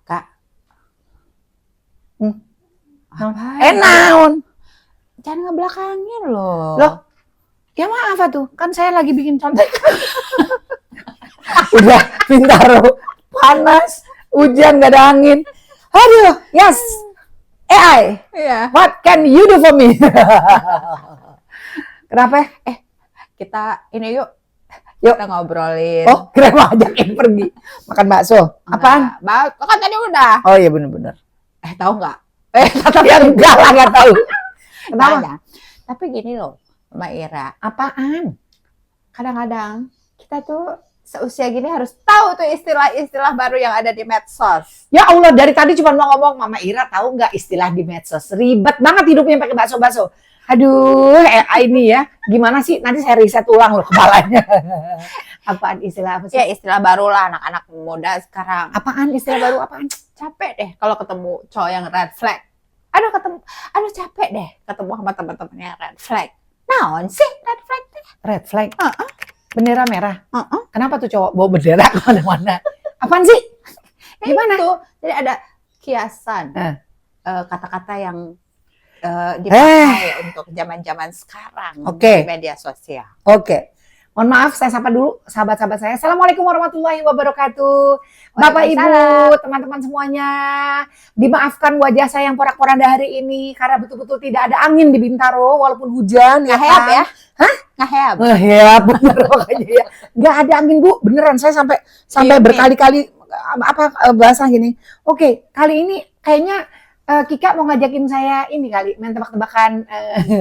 Kak. Naon? Jangan ngebelakangin loh. Loh, ya maaf tuh, kan saya lagi bikin contekan. Udah Bintaro panas, hujan gak ada angin. Aduh, yes. AI, what can you do for me? Kenapa? Kita ini yuk. Kita ngobrolin. Oh, kira mau ajakin pergi makan bakso. Apaan? Bakso kan tadi udah. Oh iya bener-bener. Tahu nggak? Ya enggak lah, nggak tahu. Kenapa? Nah, tapi gini loh, Mbak Ira. Apaan? Kadang-kadang kita tuh seusia gini harus tahu tuh istilah-istilah baru yang ada di medsos. Ya Allah, dari tadi cuma mau ngomong, Mama Ira tahu nggak istilah di medsos? Ribet banget hidupnya pakai bakso-bakso. Aduh, ini ya, gimana sih? Nanti saya riset ulang loh kepalanya. Apaan istilah apa sih? Ya istilah baru lah anak-anak muda sekarang. Apaan istilah baru? Apaan? Capek deh kalau ketemu cowok yang red flag. Aduh capek deh ketemu sama teman-temannya red flag. Naon sih red flag teh? Red flag? Bendera merah? Kenapa tuh cowok bawa bendera kemana-mana? Apaan sih? Gimana? Itu, jadi ada kiasan kata-kata yang dipakai untuk zaman-zaman sekarang di media sosial. Oke. Mohon maaf, saya sapa dulu sahabat-sahabat saya. Assalamualaikum warahmatullahi wabarakatuh. Bapak, Ibu, teman-teman semuanya. Dimaafkan wajah saya yang porak-poranda hari ini karena betul-betul tidak ada angin di Bintaro walaupun hujan. Ngeheb ya? Hah? Ngeheb, bener makanya ya. Nggak ada angin Bu, beneran saya sampai berkali-kali bahasa gini. Oke, kali ini kayaknya Kika mau ngajakin saya ini kali main tebak-tebakan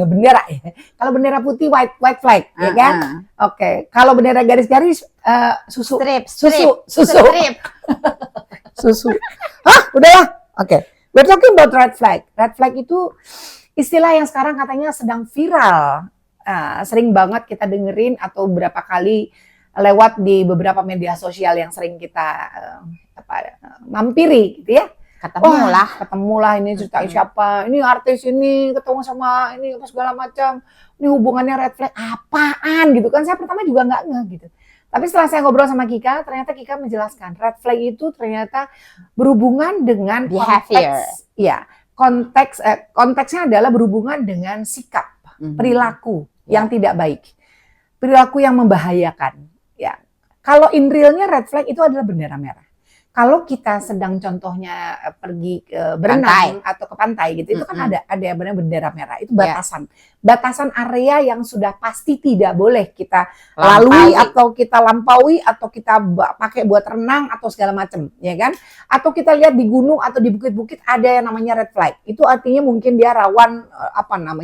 bendera ya. Kalau bendera putih white flag, ya kan? Oke. Kalau bendera garis-garis susu. Susu. Hah, udahlah. Oke. We're talking about red flag. Red flag itu istilah yang sekarang katanya sedang viral. Sering banget kita dengerin atau berapa kali lewat di beberapa media sosial yang sering kita mampiri gitu ya. Ketemu lah ini cerita siapa, ini artis ini ketemu sama ini apa segala macam, ini hubungannya red flag apaan gitu kan. Saya pertama juga nggak ngeh gitu, tapi setelah saya ngobrol sama Kika, ternyata Kika menjelaskan red flag itu ternyata berhubungan dengan behavior. Konteksnya adalah berhubungan dengan sikap, perilaku yang tidak baik, perilaku yang membahayakan. Ya, kalau in realnya red flag itu adalah bendera merah. Kalau kita sedang contohnya pergi ke berenang atau ke pantai gitu, itu kan ada benar bendera merah, itu batasan area yang sudah pasti tidak boleh kita lalui atau kita lampaui atau kita pakai buat renang atau segala macam, ya kan? Atau kita lihat di gunung atau di bukit-bukit ada yang namanya red flag, itu artinya mungkin dia rawan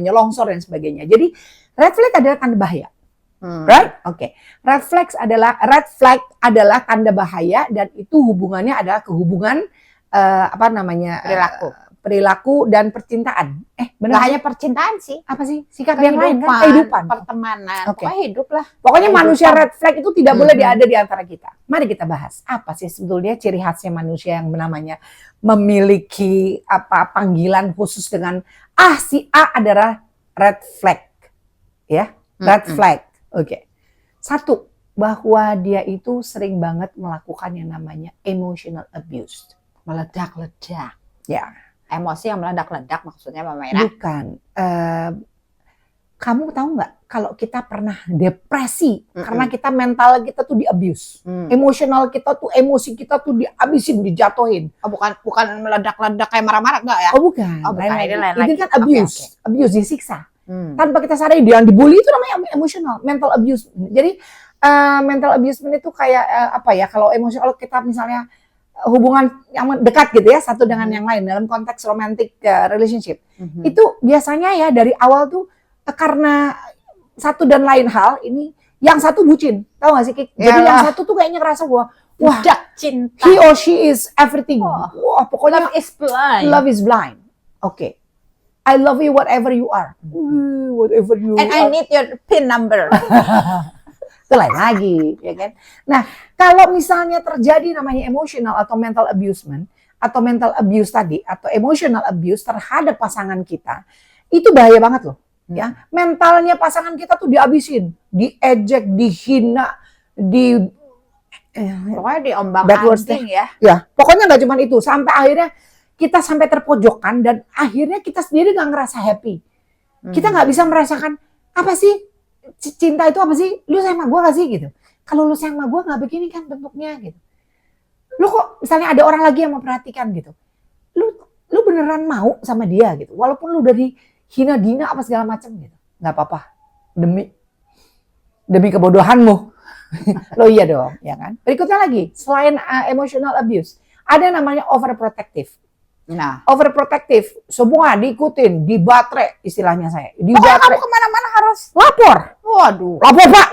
longsor dan sebagainya. Jadi red flag adalah tanda bahaya. Right? Oke. Red flag adalah tanda bahaya dan itu hubungannya adalah kehubungan perilaku dan percintaan. Benar hanya percintaan sih. Apa sih? Sikap yang lain kan? Kehidupan, pertemanan. Pokoknya hidup lah. Pokoknya manusia red flag itu tidak boleh ada di antara kita. Mari kita bahas. Apa sih sebetulnya ciri khasnya manusia yang namanya memiliki panggilan khusus dengan si A adalah red flag. Ya, red flag. Oke. Satu, bahwa dia itu sering banget melakukan yang namanya emotional abuse. Meledak-ledak. Ya. Emosi yang meledak-ledak maksudnya Mama Ira? Bukan. Kamu tahu nggak kalau kita pernah depresi karena kita mental kita tuh di-abuse. Emosional kita tuh, emosi kita tuh dihabisin, dijatuhin. Oh, bukan meledak-ledak kayak marah-marah enggak ya? Oh bukan. Ini kan abuse. Abuse, disiksa. Tanpa kita sadari dia yang dibully itu namanya emotional, mental abuse. Jadi mental abuse itu kayak kalau emosional kita misalnya hubungan yang dekat gitu ya satu dengan yang lain dalam konteks romantic relationship. Itu biasanya ya dari awal tuh karena satu dan lain hal ini yang satu bucin. Tahu gak sih Kik? Jadi yang satu tuh kayaknya ngerasa wah cinta. He or she is everything. Wah, pokoknya love is blind. Oke. I love you whatever you are. Whatever you And I need your PIN number. Itu lain lagi, ya kan? Nah, kalau misalnya terjadi namanya emotional atau mental abusement atau mental abuse tadi atau emotional abuse terhadap pasangan kita, itu bahaya banget loh. Ya, mentalnya pasangan kita tuh dihabisin, diejek, dihina, Pokoknya diombang-ambing ya. Ya, pokoknya nggak cuma itu. Sampai akhirnya kita sampai terpojokkan dan akhirnya kita sendiri nggak ngerasa happy. Kita nggak bisa merasakan apa sih cinta itu apa sih? Lu sayang sama gue gak sih gitu? Kalau lu sayang sama gue nggak begini kan bentuknya gitu. Lu kok misalnya ada orang lagi yang memperhatikan gitu. Lu beneran mau sama dia gitu. Walaupun lu udah dihina-dina apa segala macam gitu. Nggak apa-apa. Demi kebodohanmu. Lo iya dong, ya kan? Berikutnya lagi, selain emotional abuse, ada yang namanya overprotective. Nah, overprotective, semua diikutin, dibaterai istilahnya saya. Pokoknya kamu kemana-mana harus lapor. Waduh. Lapor Pak.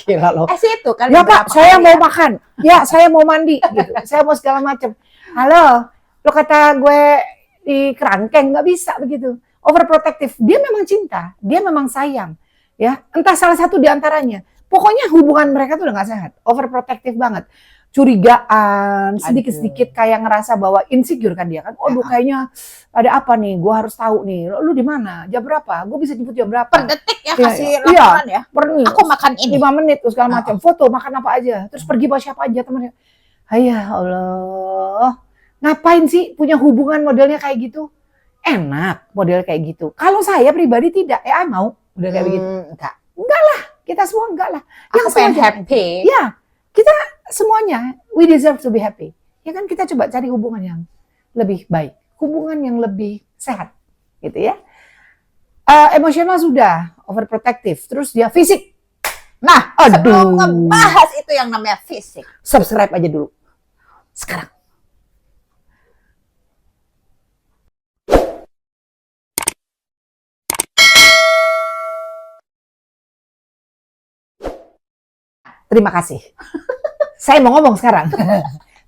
Gila lo. Situ kan. Ya Pak, saya mau makan. Ya, saya mau mandi. Gitu. Saya mau segala macam. Halo, lo kata gue di kerangkeng, nggak bisa begitu. Overprotective, dia memang cinta, dia memang sayang. Ya, entah salah satu di antaranya. Pokoknya hubungan mereka tuh udah gak sehat, overprotective banget, curigaan, sedikit-sedikit kayak ngerasa bahwa insecure kan dia kan, kayaknya ada apa nih, gue harus tahu nih, lu di mana, jam berapa, gue bisa jemput jam berapa, per detik ya kasih laporan ya, aku makan ini 5 menit terus segala macam, foto makan apa aja, terus pergi bawa siapa aja temennya, ya Allah, ngapain sih punya hubungan modelnya kayak gitu, enak model kayak gitu, kalau saya pribadi tidak, mau model kayak begitu, enggak lah. Kita semua enggak lah. Yang pengen happy. Ya, kita semuanya, we deserve to be happy. Ya kan kita coba cari hubungan yang lebih baik. Hubungan yang lebih sehat. Gitu ya. Emosional sudah, overprotective. Terus dia fisik. Nah, sebelum ngebahas itu yang namanya fisik. Subscribe aja dulu. Sekarang. Terima kasih. Saya mau ngomong sekarang.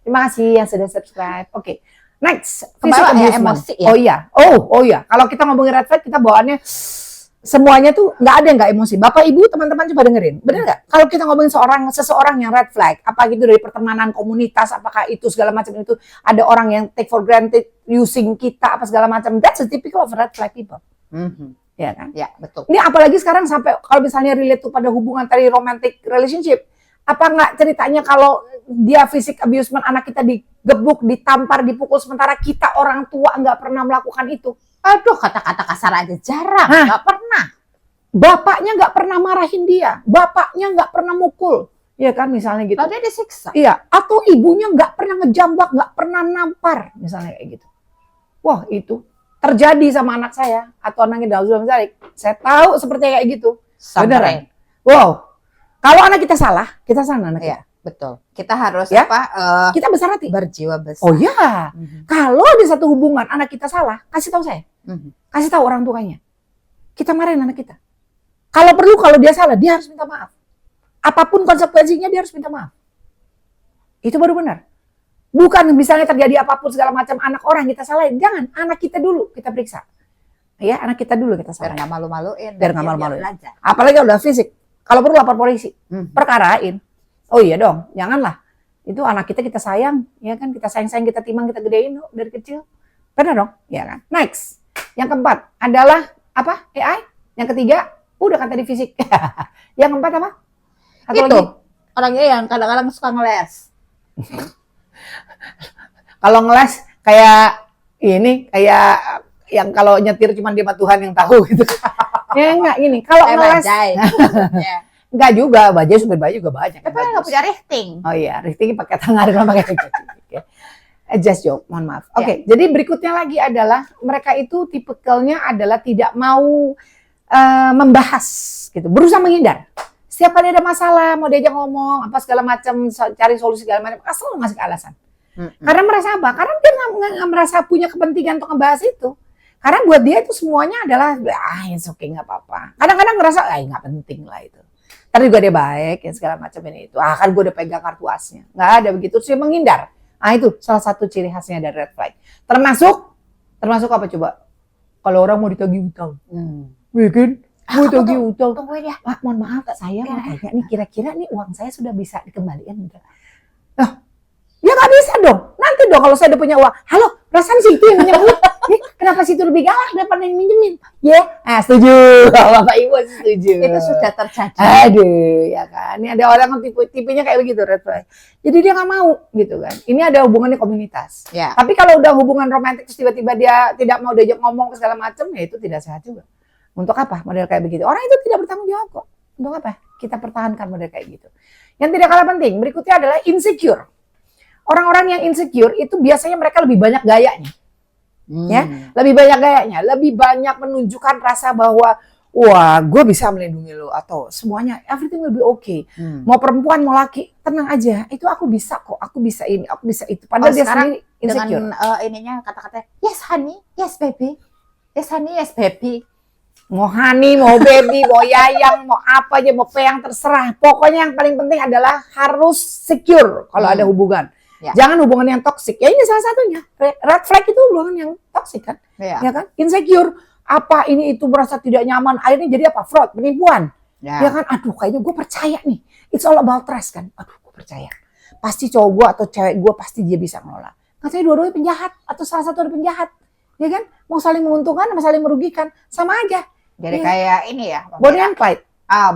Terima kasih yang sudah subscribe. Oke. Next, physical emosi ya. Oh iya. Kalau kita ngomongin red flag, kita bawaannya semuanya tuh nggak ada yang nggak emosi. Bapak Ibu, teman-teman coba dengerin. Bener nggak? Kalau kita ngomongin seseorang yang red flag, apa gitu dari pertemanan, komunitas, apakah itu segala macam itu ada orang yang take for granted using kita apa segala macam. That's a typical of red flag people. Ya kan? Ya, betul. Ini apalagi sekarang sampai kalau misalnya relate tuh pada hubungan tadi romantic relationship, apa nggak ceritanya kalau dia fisik abusement, anak kita digebuk, ditampar, dipukul, sementara kita orang tua nggak pernah melakukan itu. Aduh, kata-kata kasar aja jarang, nggak pernah. Bapaknya nggak pernah marahin dia, bapaknya nggak pernah mukul, ya kan misalnya gitu. Dia disiksa. Iya, atau ibunya nggak pernah ngejambak, nggak pernah nampar, misalnya kayak gitu. Wah itu terjadi sama anak saya atau anaknya Dauzul Zalik. Saya tahu seperti kayak gitu. Beneran. Wow. Kalau anak kita salah anak kita. Betul. Kita harus ya? Kita besar hati. Berjiwa besar. Oh ya. Kalau di satu hubungan anak kita salah, kasih tahu saya. Kasih tahu orang tuanya. Kita marahin anak kita. Kalau perlu kalau dia salah, dia harus minta maaf. Apapun konsekuensinya dia harus minta maaf. Itu baru benar. Bukan misalnya terjadi apapun segala macam anak orang kita salahin. Jangan, anak kita dulu kita periksa. Ya, anak kita dulu kita salahin. Biar nggak malu-maluin. Biar nggak malu-maluin. Apalagi udah fisik. Kalau perlu lapor polisi. Perkarain. Oh iya dong, janganlah. Itu anak kita sayang. Ya kan, kita sayang-sayang, kita timang, kita gedein dari kecil. Benar dong? Ya kan? Next. Yang keempat adalah apa? AI. Yang ketiga, udah kan tadi fisik. Yang keempat apa? Itu, lagi? Orangnya yang kadang-kadang suka ngeles. Kalau ngeles kayak ini, kayak yang kalau nyetir cuma dia sama Tuhan yang tahu gitu. Ya enggak gini, kalau ngeles enggak juga, bajai supir bajai juga banyak. Tapi enggak punya rifting. Oh iya, rifting pakai tangan dan pakai kaki. Just joke, mohon maaf. Oke, jadi berikutnya lagi adalah mereka itu tipikalnya adalah tidak mau membahas gitu, berusaha menghindar. Setiap kali ada masalah, mau diajak ngomong, apa segala macam, cari solusi segala macam, asal ngasih alasan. Karena merasa apa? Karena dia nggak merasa punya kepentingan untuk ngebahas itu. Karena buat dia itu semuanya adalah, it's okay, nggak apa-apa. Kadang-kadang ngerasa, nggak penting lah itu. Tapi juga dia baik, ya segala macam ini itu. Kan gue udah pegang kartu asnya. Nggak ada begitu, terus dia menghindar. Itu salah satu ciri khasnya dari red flag. Termasuk apa coba? Kalau orang mau ditagih utang. Bikin. Gue tagih utang. Tungguin ya. Pak, mohon maaf, saya mau tanya nih, kira-kira nih uang saya sudah bisa dikembalikan enggak? Ya nggak bisa dong. Nanti dong kalau saya udah punya uang. Halo, perasaan sih itu yang nanya Kenapa situ lebih galak daripada yang minjemin? Setuju. Bapak Ibu setuju. Itu sudah terjadi. Aduh, ya kan. Ini ada orang yang tipenya kayak begitu, red flag. Jadi dia nggak mau, gitu kan. Ini ada hubungannya komunitas. Ya. Tapi kalau udah hubungan romantis tiba-tiba dia tidak mau diajak ngomong segala macam, ya itu tidak sehat juga. Untuk apa model kayak begitu? Orang itu tidak bertanggung jawab kok. Untuk apa? Kita pertahankan model kayak gitu. Yang tidak kalah penting, berikutnya adalah insecure. Orang-orang yang insecure itu biasanya mereka lebih banyak gayanya. Ya, lebih banyak gayanya, lebih banyak menunjukkan rasa bahwa wah, gue bisa melindungi lo atau semuanya everything will be okay. Mau perempuan mau laki, tenang aja. Itu aku bisa kok, aku bisa ini, aku bisa itu. Padahal dia sendiri insecure. Dengan ininya kata-kata yes honey, yes baby. Yes honey, yes baby. Mau honey, mau baby, mau yayang, mau apa aja, mau peyang terserah. Pokoknya yang paling penting adalah harus secure kalau ada hubungan. Ya. Jangan hubungan yang toksik. Ya ini salah satunya. Red flag itu hubungan yang toksik kan? Ya kan? Insecure. Apa ini itu merasa tidak nyaman. Akhirnya jadi apa? Fraud, penipuan. Ya kan? Aduh kayaknya gue percaya nih. It's all about trust kan? Aduh gue percaya. Pasti cowok gue atau cewek gue pasti dia bisa ngelola. Katanya dua-duanya penjahat. Atau salah satu ada penjahat. Ya kan? Mau saling menguntungkan, mau saling merugikan. Sama aja. Jadi kayak ini ya. Bonnie and Clyde.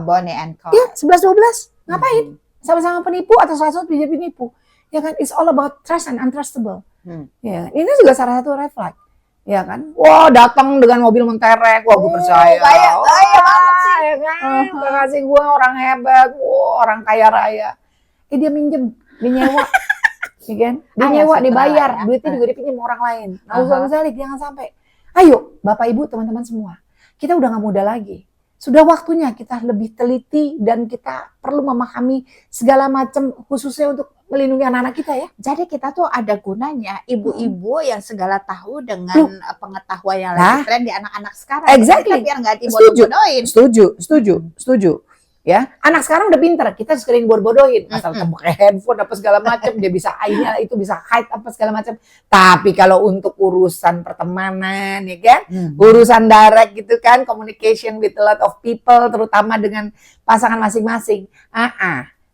Bonnie and Clyde. Iya 11-12. Ngapain? Sama-sama penipu atau salah satu penipu. Ya kan, it's all about trust and untrustable. Ya, ini juga salah satu red flag. Ya kan, wah datang dengan mobil menterek, wah gue percaya. Kaya banget sih. Ya kan, kasih gue orang hebat, wah orang kaya raya. Dia minjem, dia nyewa, ya kan? Dia nyewa, dibayar, duitnya juga dipinjam orang lain. Nah, usah jangan sampai. Ayo, Bapak Ibu, teman-teman semua, kita udah nggak muda lagi. Sudah waktunya kita lebih teliti dan kita perlu memahami segala macam khususnya untuk melindungi anak-anak kita ya. Jadi kita tuh ada gunanya ibu-ibu yang segala tahu dengan pengetahuan yang lagi tren di anak-anak sekarang. Exactly. Biar nggak dibodoh-bodohin. Setuju. Ya, anak sekarang udah pinter, kita sering bodoh-bodohin, asal pakai handphone apa segala macam, dia bisa itu bisa hide apa segala macam. Tapi kalau untuk urusan pertemanan ya kan, urusan direct gitu kan, communication with a lot of people, terutama dengan pasangan masing-masing,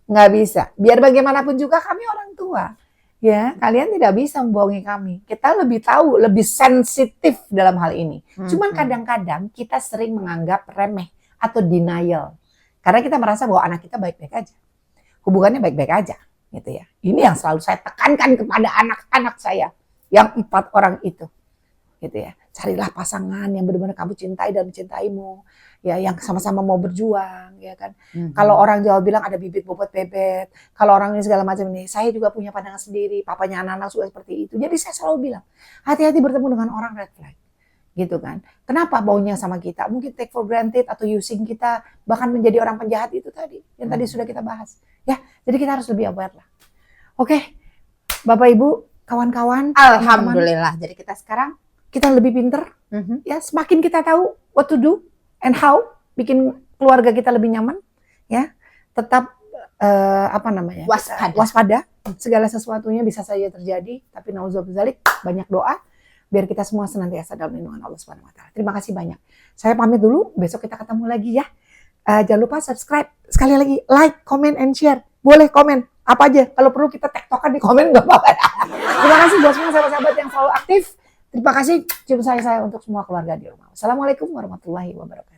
nggak bisa. Biar bagaimanapun juga kami orang tua, ya kalian tidak bisa membohongi kami. Kita lebih tahu, lebih sensitif dalam hal ini. Cuman kadang-kadang kita sering menganggap remeh atau denial. Karena kita merasa bahwa anak kita baik-baik aja. Hubungannya baik-baik aja. Gitu ya. Ini yang selalu saya tekankan kepada anak-anak saya. Yang 4 orang itu. Gitu ya. Carilah pasangan yang benar-benar kamu cintai dan mencintaimu. Ya, yang sama-sama mau berjuang. Ya kan. Kalau orang Jawa bilang ada bibit bobot bebet. Kalau orang ini segala macam ini. Saya juga punya pandangan sendiri. Papanya anak-anak suka seperti itu. Jadi saya selalu bilang. Hati-hati bertemu dengan orang red flag. Gitu kan. Kenapa baunya sama kita? Mungkin take for granted atau using kita bahkan menjadi orang penjahat itu tadi yang tadi sudah kita bahas. Ya, jadi kita harus lebih aware lah. Oke. Bapak Ibu, kawan-kawan, alhamdulillah. Jadi kita sekarang kita lebih pinter. Ya, semakin kita tahu what to do and how bikin keluarga kita lebih nyaman, ya. Tetap waspada. Segala sesuatunya bisa saja terjadi, tapi nauzubillah banyak doa. Biar kita semua senantiasa dalam lindungan Allah Subhanahu wa taala. Terima kasih banyak. Saya pamit dulu, besok kita ketemu lagi ya. Jangan lupa subscribe. Sekali lagi like, comment and share. Boleh komen apa aja. Kalau perlu kita tektokan di komen enggak apa-apa. Terima kasih buat semua sahabat-sahabat yang selalu aktif. Terima kasih cium saya untuk semua keluarga di rumah. Assalamualaikum warahmatullahi wabarakatuh.